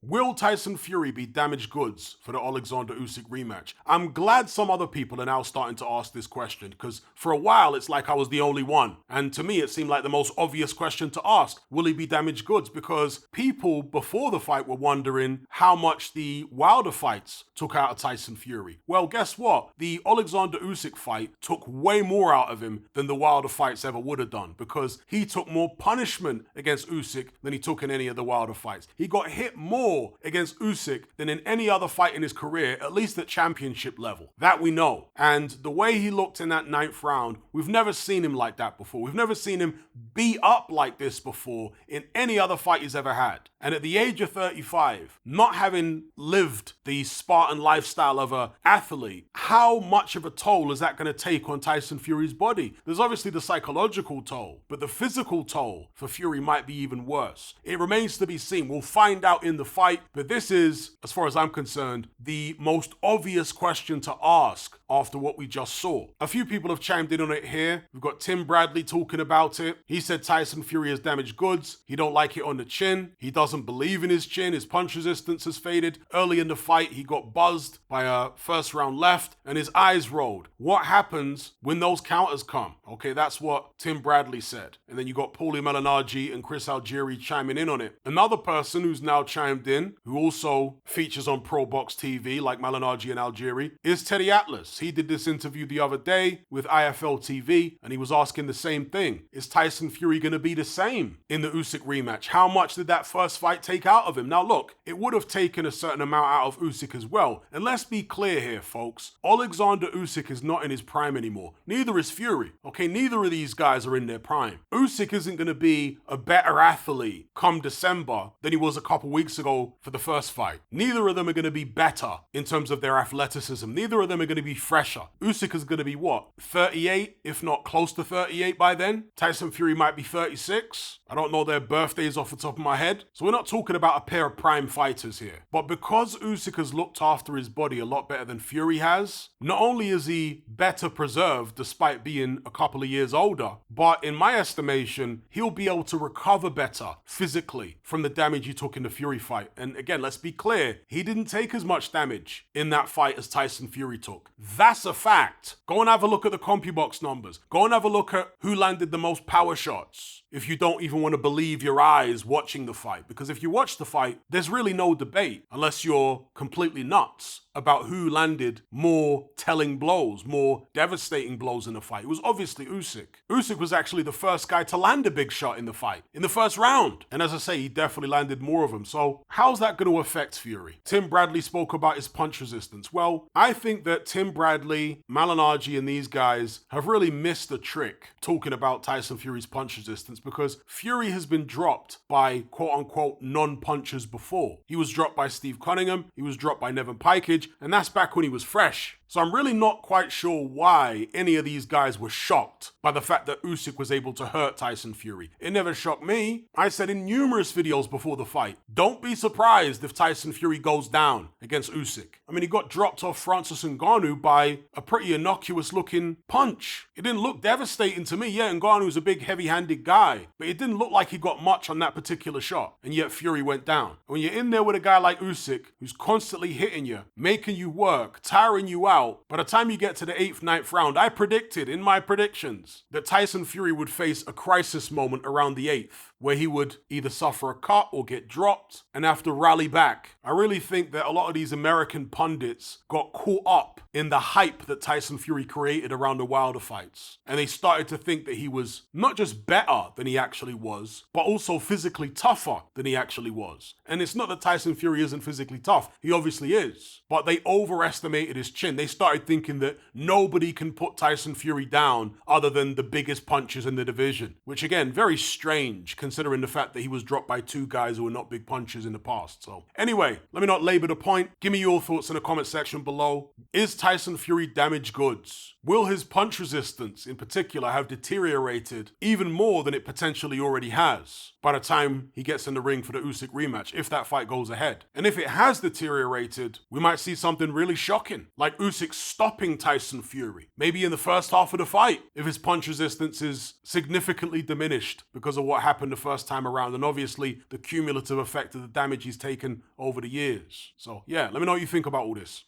Will Tyson Fury be damaged goods for the Alexander Usyk rematch? I'm glad some other people are now starting to ask this question, because for a while it's like I was the only one. And to me it seemed like the most obvious question to ask. Will he be damaged goods? Because people before the fight were wondering how much the Wilder fights took out of Tyson Fury. Well, guess what? The Alexander Usyk fight took way more out of him than the Wilder fights ever would have done, because he took more punishment against Usyk than he took in any of the Wilder fights. He got hit more against Usyk than in any other fight in his career, at least at championship level. That we know. And the way he looked in that 9th round, we've never seen him like that before. We've never seen him beat up like this before in any other fight he's ever had. And at the age of 35, not having lived the Spartan lifestyle of an athlete, how much of a toll is that going to take on Tyson Fury's body? There's obviously the psychological toll, but the physical toll for Fury might be even worse. It remains to be seen. We'll find out in the fight, but this is, as far as I'm concerned, the most obvious question to ask after what we just saw. A few people have chimed in on it here. We've got Tim Bradley talking about it. He said Tyson Fury has damaged goods. He don't like it on the chin. He doesn't believe in his chin. His punch resistance has faded. Early in the fight, he got buzzed by a first round left and his eyes rolled. What happens when those counters come? Okay, that's what Tim Bradley said. And then you got Paulie Malignaggi and Chris Algieri chiming in on it. Another person who's now chimed in, who also features on Pro Box TV like Malignaggi and Algieri, is Teddy Atlas. He did this interview the other day with IFL TV, and he was asking the same thing. Is Tyson Fury going to be the same in the Usyk rematch? How much did that first fight take out of him? Now look, it would have taken a certain amount out of Usyk as well. And let's be clear here, folks. Alexander Usyk is not in his prime anymore. Neither is Fury. Okay, neither of these guys are in their prime. Usyk isn't going to be a better athlete come December than he was a couple weeks ago for the first fight. Neither of them are going to be better in terms of their athleticism. Neither of them are going to be fresher. Usyk is going to be what? 38, if not close to 38 by then? Tyson Fury might be 36. I don't know their birthdays off the top of my head. So we're not talking about a pair of prime fighters here. But because Usyk has looked after his body a lot better than Fury has, not only is he better preserved despite being a couple of years older, but in my estimation, he'll be able to recover better physically from the damage he took in the Fury fight. And again, let's be clear, he didn't take as much damage in that fight as Tyson Fury took. That's a fact. Go and have a look at the CompuBox numbers. Go and have a look at who landed the most power shots, if you don't even want to believe your eyes watching the fight. Because if you watch the fight, there's really no debate, unless you're completely nuts, about who landed more telling blows, more devastating blows in the fight. It was obviously Usyk. Usyk was actually the first guy to land a big shot in the fight, in the first round. And as I say, he definitely landed more of them. So how's that going to affect Fury? Tim Bradley spoke about his punch resistance. Well, I think that Tim Bradley, Malignaggi, and these guys have really missed the trick talking about Tyson Fury's punch resistance, because Fury has been dropped by quote-unquote non-punchers before. He was dropped by Steve Cunningham, he was dropped by Nevin Pikage, and that's back when he was fresh. So I'm really not quite sure why any of these guys were shocked by the fact that Usyk was able to hurt Tyson Fury. It never shocked me. I said in numerous videos before the fight, don't be surprised if Tyson Fury goes down against Usyk. I mean, he got dropped off Francis Ngannou by a pretty innocuous looking punch. It didn't look devastating to me. Yeah, Ngannou's a big heavy-handed guy, but it didn't look like he got much on that particular shot. And yet Fury went down. When you're in there with a guy like Usyk, who's constantly hitting you, making you work, tiring you out, by the time you get to the 8th, 9th round, I predicted in my predictions that Tyson Fury would face a crisis moment around the 8th, where he would either suffer a cut or get dropped and have to rally back. I really think that a lot of these American pundits got caught up in the hype that Tyson Fury created around the Wilder fights. And they started to think that he was not just better than he actually was, but also physically tougher than he actually was. And it's not that Tyson Fury isn't physically tough. He obviously is. But they overestimated his chin. They started thinking that nobody can put Tyson Fury down other than the biggest punchers in the division. Which again, very strange considering the fact that he was dropped by two guys who were not big punchers in the past. So anyway, let me not labor the point. Give me your thoughts in the comment section below. Is Tyson Fury damaged goods? Will his punch resistance in particular have deteriorated even more than it potentially already has by the time he gets in the ring for the Usyk rematch, if that fight goes ahead? And if it has deteriorated, we might see something really shocking, like Usyk stopping Tyson Fury, maybe in the first half of the fight, if his punch resistance is significantly diminished because of what happened the first time around, and obviously the cumulative effect of the damage he's taken over the years. So yeah, let me know what you think about all this.